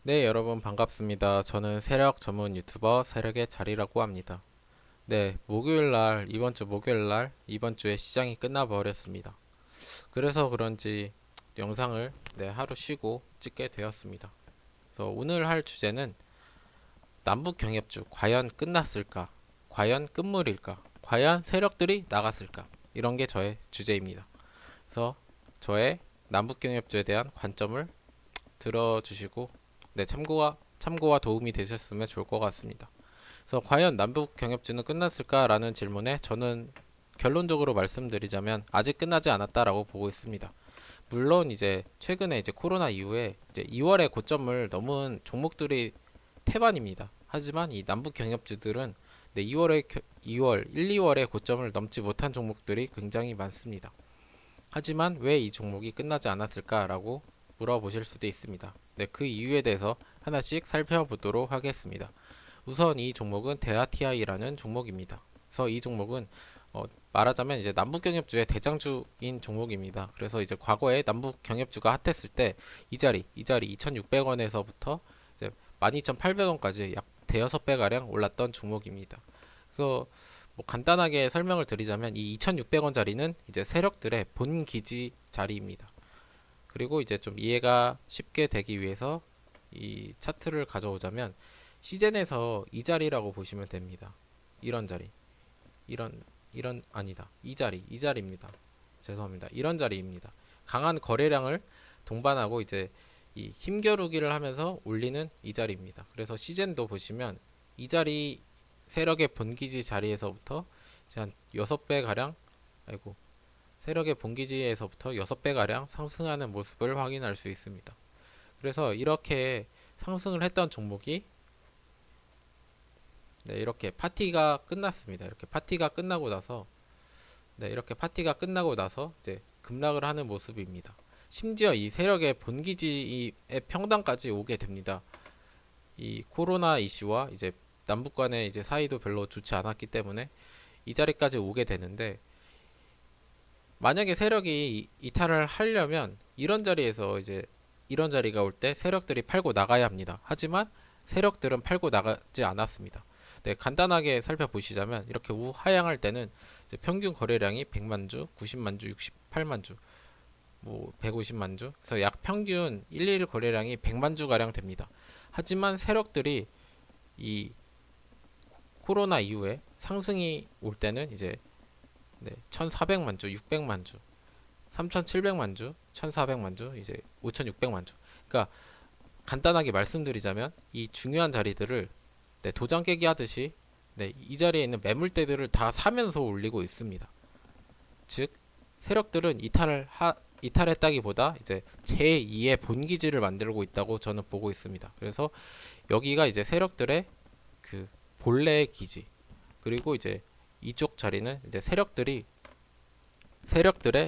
네, 여러분 반갑습니다. 저는 세력 전문 유튜버 세력의 자리라고 합니다. 네, 이번 주에 시장이 끝나버렸습니다. 그래서 그런지 영상을 하루 쉬고 찍게 되었습니다. 그래서 오늘 할 주제는 남북 경협주 과연 끝났을까? 과연 끝물일까? 과연 세력들이 나갔을까? 이런 게 저의 주제입니다. 그래서 저의 남북 경협주에 대한 관점을 들어주시고 참고와 도움이 되셨으면 좋을 것 같습니다. 그래서 과연 남북 경협주는 끝났을까라는 질문에 저는 결론적으로 말씀드리자면 아직 끝나지 않았다라고 보고 있습니다. 물론 이제 최근에 이제 코로나 이후에 이제 2월의 고점을 넘은 종목들이 태반입니다. 하지만 이 남북 경협주들은 2월 1, 2월의 고점을 넘지 못한 종목들이 굉장히 많습니다. 하지만 왜 이 종목이 끝나지 않았을까라고 물어보실 수도 있습니다. 네, 그 이유에 대해서 하나씩 살펴보도록 하겠습니다. 우선 이 종목은 대하TI라는 종목입니다. 그래서 이 종목은 말하자면 이제 남북 경협주의 대장주인 종목입니다. 그래서 이제 과거에 남북 경협주가 핫했을 때 이 자리 2,600원에서부터 이제 12,800원까지 약 대여섯 배 가량 올랐던 종목입니다. 그래서 뭐 간단하게 설명을 드리자면 이 2,600원짜리는 이제 세력들의 본 기지 자리입니다. 그리고 이제 좀 이해가 쉽게 되기 위해서 이 차트를 가져오자면 시젠에서 이 자리라고 보시면 됩니다. 이런 자리, 이런 아니다. 이 자리입니다. 죄송합니다. 이런 자리입니다. 강한 거래량을 동반하고 이제 이 힘겨루기를 하면서 올리는 이 자리입니다. 그래서 시젠도 보시면 이 자리 세력의 본기지 자리에서부터 이제 한 6배 가량 아이고 세력의 본기지에서부터 6배 가량 상승하는 모습을 확인할 수 있습니다. 그래서 이렇게 상승을 했던 종목이 이렇게 파티가 끝났습니다. 이렇게 파티가 끝나고 나서 이제 급락을 하는 모습입니다. 심지어 이 세력의 본기지의 평단까지 오게 됩니다. 이 코로나 이슈와 이제 남북 간의 이제 사이도 별로 좋지 않았기 때문에 이 자리까지 오게 되는데, 만약에 세력이 이탈을 하려면 이런 자리가 올 때 세력들이 팔고 나가야 합니다. 하지만 세력들은 팔고 나가지 않았습니다. 네, 간단하게 살펴보시자면 이렇게 우하향할 때는 이제 평균 거래량이 100만 주, 90만 주, 68만 주, 뭐 150만 주, 그래서 약 평균 1일 거래량이 100만 주 가량 됩니다. 하지만 세력들이 이 코로나 이후에 상승이 올 때는 이제 1,400만 주, 600만 주, 3,700만 주, 1,400만 주, 이제 5,600만 주. 그러니까 간단하게 말씀드리자면 이 중요한 자리들을 도장 깨기 하듯이 이 자리에 있는 매물대들을 다 사면서 올리고 있습니다. 즉 세력들은 이탈했다기보다 이제 제2의 본기지를 만들고 있다고 저는 보고 있습니다. 그래서 여기가 이제 세력들의 그 본래의 기지, 그리고 이제 이쪽 자리는 이제 세력들의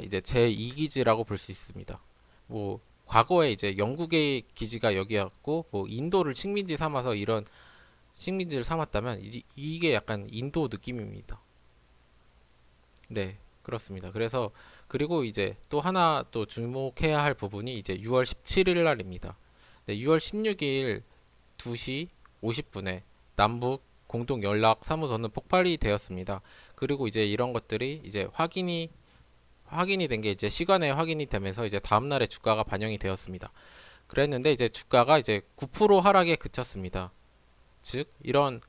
이제 제2기지라고 볼 수 있습니다. 뭐 과거에 이제 영국의 기지가 여기였고 뭐 인도를 식민지를 삼았다면 이게 약간 인도 느낌입니다. 네, 그렇습니다. 그리고 이제 또 하나 또 주목해야 할 부분이 이제 6월 17일 날입니다. 네, 6월 16일 2시 50분에 남북 공동 연락 사무소는 폭발이 되었습니다. 그리고 이제 이런 것들이 이제 확인이 된 게 이제 시간에 확인이 되면서 이제 다음 날에 주가가 반영이 되었습니다. 그랬는데 이제 주가가 이제 9% 하락에 그쳤습니다. 즉 이런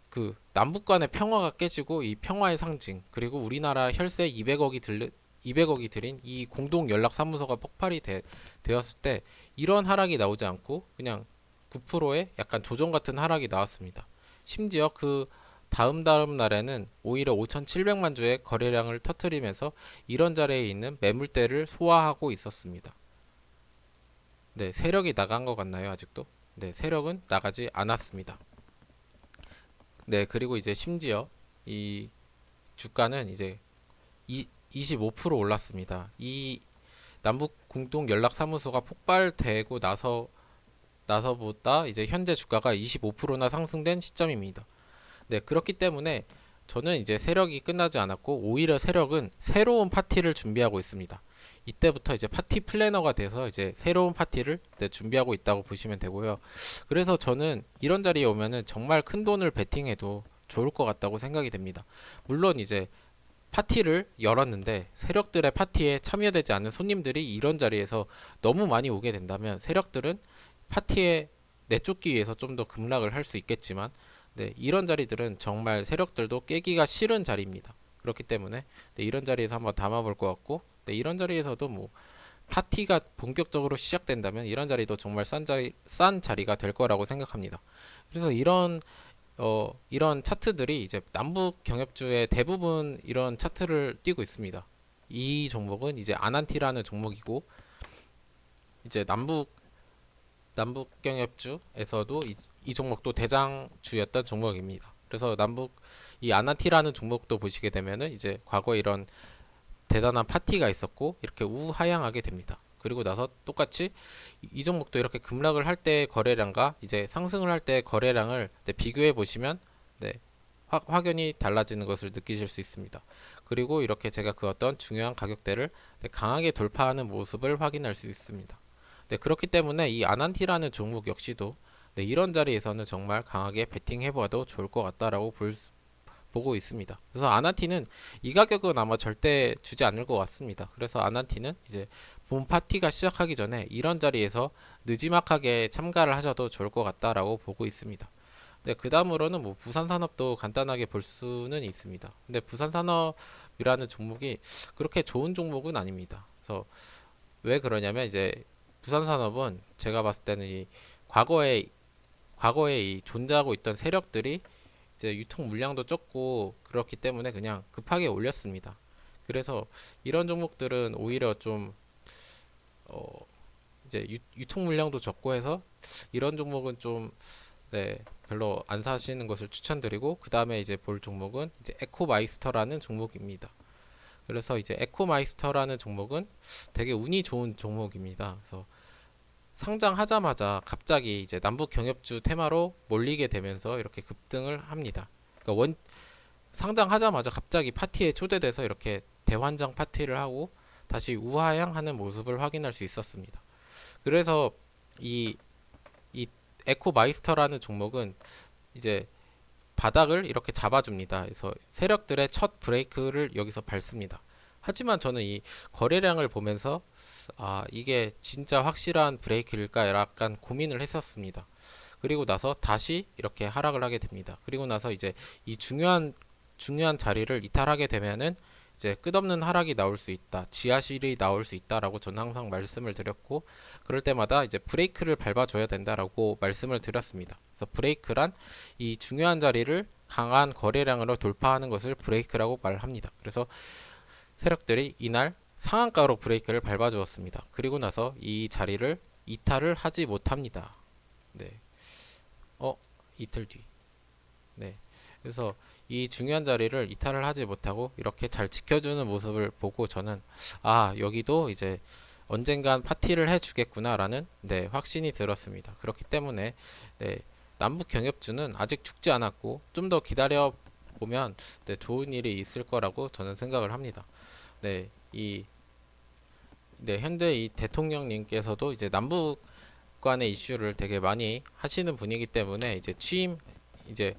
그 남북 간의 평화가 깨지고 이 평화의 상징, 그리고 우리나라 혈세 200억이 들인 이 공동 연락 사무소가 되었을 때 이런 하락이 나오지 않고 그냥 9%의 약간 조정 같은 하락이 나왔습니다. 심지어 그 다음 날에는 오히려 5,700만 주의 거래량을 터뜨리면서 이런 자리에 있는 매물대를 소화하고 있었습니다. 네, 세력이 나간 것 같나요, 아직도? 네, 세력은 나가지 않았습니다. 네, 그리고 이제 심지어 이 주가는 이제 25% 올랐습니다. 이 남북 공동 연락 사무소가 폭발되고 나서보다 이제 현재 주가가 25%나 상승된 시점입니다. 네, 그렇기 때문에 저는 이제 세력이 끝나지 않았고 오히려 세력은 새로운 파티를 준비하고 있습니다. 이때부터 이제 파티 플래너가 돼서 이제 새로운 파티를 네, 준비하고 있다고 보시면 되고요. 그래서 저는 이런 자리에 오면은 정말 큰 돈을 베팅해도 좋을 것 같다고 생각이 됩니다. 물론 이제 파티를 열었는데 세력들의 파티에 참여되지 않는 손님들이 이런 자리에서 너무 많이 오게 된다면 세력들은 파티에 내쫓기 위해서 좀 더 급락을 할 수 있겠지만 네, 이런 자리들은 정말 세력들도 깨기가 싫은 자리입니다. 그렇기 때문에 네, 이런 자리에서 한번 담아볼 것 같고 네, 이런 자리에서도 뭐 파티가 본격적으로 시작된다면 이런 자리도 정말 싼 자리가 될 거라고 생각합니다. 그래서 이런 차트들이 이제 남북 경협주의 대부분 이런 차트를 띄고 있습니다. 이 종목은 이제 아난티라는 종목이고 이제 남북 경협주에서도 이 종목도 대장주였던 종목입니다. 그래서 이 아난티라는 종목도 보시게 되면은 이제 과거에 이런 대단한 파티가 있었고 이렇게 우하향하게 됩니다. 그리고 나서 똑같이 이 종목도 이렇게 급락을 할 때 거래량과 이제 상승을 할 때 거래량을 네, 비교해 보시면 네, 확연히 달라지는 것을 느끼실 수 있습니다. 그리고 이렇게 제가 그 어떤 중요한 가격대를 네, 강하게 돌파하는 모습을 확인할 수 있습니다. 네, 그렇기 때문에 이 아난티라는 종목 역시도 네, 이런 자리에서는 정말 강하게 베팅해봐도 좋을 것 같다라고 보고 있습니다. 그래서 아난티는 이 가격은 아마 절대 주지 않을 것 같습니다. 그래서 아난티는 이제 본 파티가 시작하기 전에 이런 자리에서 느지막하게 참가를 하셔도 좋을 것 같다라고 보고 있습니다. 네, 그 다음으로는 뭐 부산산업도 간단하게 볼 수는 있습니다. 근데 부산산업이라는 종목이 그렇게 좋은 종목은 아닙니다. 그래서 왜 그러냐면 이제 부산산업은 제가 봤을 때는 이 과거에 과거에 이 존재하고 있던 세력들이 이제 유통 물량도 적고 그렇기 때문에 그냥 급하게 올렸습니다. 그래서 이런 종목들은 오히려 좀 어, 이제 유통 물량도 적고 해서 이런 종목은 좀 네, 별로 안 사시는 것을 추천드리고 그 다음에 이제 볼 종목은 이제 에코마이스터라는 종목입니다. 그래서 이제 에코마이스터라는 종목은 되게 운이 좋은 종목입니다. 그래서 상장하자마자 갑자기 이제 남북 경협주 테마로 몰리게 되면서 이렇게 급등을 합니다. 그러니까 상장하자마자 갑자기 파티에 초대돼서 이렇게 대환장 파티를 하고 다시 우하향하는 모습을 확인할 수 있었습니다. 그래서 이, 이 에코마이스터라는 종목은 이제 바닥을 이렇게 잡아줍니다. 그래서 세력들의 첫 브레이크를 여기서 밟습니다. 하지만 저는 이 거래량을 보면서 이게 진짜 확실한 브레이크일까 약간 고민을 했었습니다. 그리고 나서 다시 이렇게 하락을 하게 됩니다. 그리고 나서 이제 이 중요한 자리를 이탈하게 되면은 이제 끝없는 하락이 나올 수 있다. 지하실이 나올 수 있다라고 저는 항상 말씀을 드렸고 그럴 때마다 이제 브레이크를 밟아줘야 된다라고 말씀을 드렸습니다. 그래서 브레이크란 이 중요한 자리를 강한 거래량으로 돌파하는 것을 브레이크라고 말합니다. 그래서 세력들이 이날 상한가로 브레이크를 밟아주었습니다. 그리고 나서 이 자리를 이탈을 하지 못합니다. 네. 이틀 뒤. 네. 그래서 이 중요한 자리를 이탈을 하지 못하고 이렇게 잘 지켜주는 모습을 보고 저는 여기도 이제 언젠간 파티를 해주겠구나라는 네, 확신이 들었습니다. 그렇기 때문에 네, 남북 경협주는 아직 죽지 않았고 좀 더 기다려 보면 네, 좋은 일이 있을 거라고 저는 생각을 합니다. 네, 현재 이 대통령님께서도 이제 남북 간의 이슈를 되게 많이 하시는 분이기 때문에 이제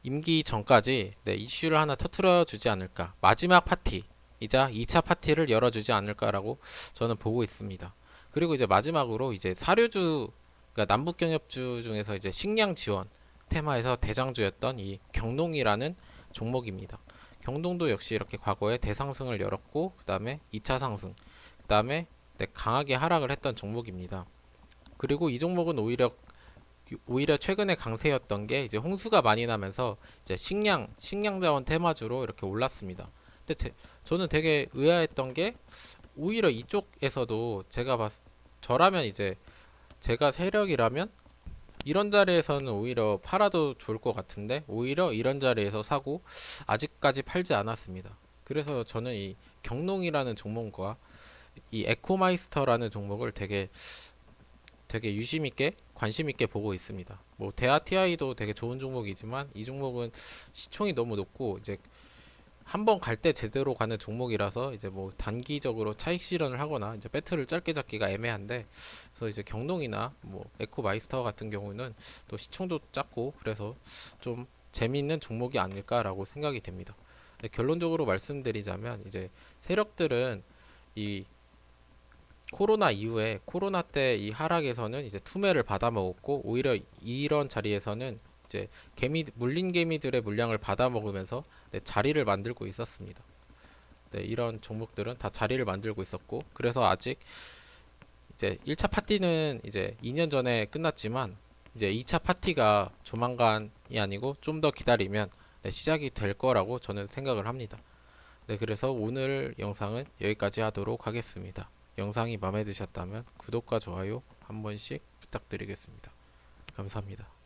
임기 전까지 네, 이슈를 하나 터트려 주지 않을까. 마지막 파티이자 2차 파티를 열어주지 않을까라고 저는 보고 있습니다. 그리고 이제 마지막으로 이제 그러니까 남북 경협주 중에서 이제 식량 지원 테마에서 대장주였던 이 경농이라는 종목입니다. 경동도 역시 이렇게 과거에 대상승을 열었고 그 다음에 2차 상승 그 다음에 네, 강하게 하락을 했던 종목입니다. 그리고 이 종목은 오히려 최근에 강세였던 게 이제 홍수가 많이 나면서 이제 식량 자원 테마주로 이렇게 올랐습니다. 근데 저는 되게 의아했던 게 오히려 이쪽에서도 저라면 이제 제가 세력이라면 이런 자리에서는 오히려 팔아도 좋을 것 같은데 오히려 이런 자리에서 사고 아직까지 팔지 않았습니다. 그래서 저는 이 경농이라는 종목과 이 에코마이스터라는 종목을 되게 유심 있게 관심 있게 보고 있습니다. 뭐 대하 TI도 되게 좋은 종목이지만 이 종목은 시총이 너무 높고 이제 한 번 갈 때 제대로 가는 종목이라서 이제 뭐 단기적으로 차익 실현을 하거나 이제 배트를 짧게 잡기가 애매한데, 그래서 이제 경동이나 뭐 에코마이스터 같은 경우는 또 시총도 작고 그래서 좀 재미있는 종목이 아닐까라고 생각이 됩니다. 네, 결론적으로 말씀드리자면 이제 세력들은 이 코로나 이후에 코로나 때 이 하락에서는 이제 투매를 받아먹었고, 오히려 이런 자리에서는 이제 물린 개미들의 물량을 받아먹으면서 네, 자리를 만들고 있었습니다. 네, 이런 종목들은 다 자리를 만들고 있었고, 그래서 아직 이제 1차 파티는 이제 2년 전에 끝났지만 이제 2차 파티가 조만간이 아니고 좀 더 기다리면 네, 시작이 될 거라고 저는 생각을 합니다. 네, 그래서 오늘 영상은 여기까지 하도록 하겠습니다. 영상이 마음에 드셨다면 구독과 좋아요 한 번씩 부탁드리겠습니다. 감사합니다.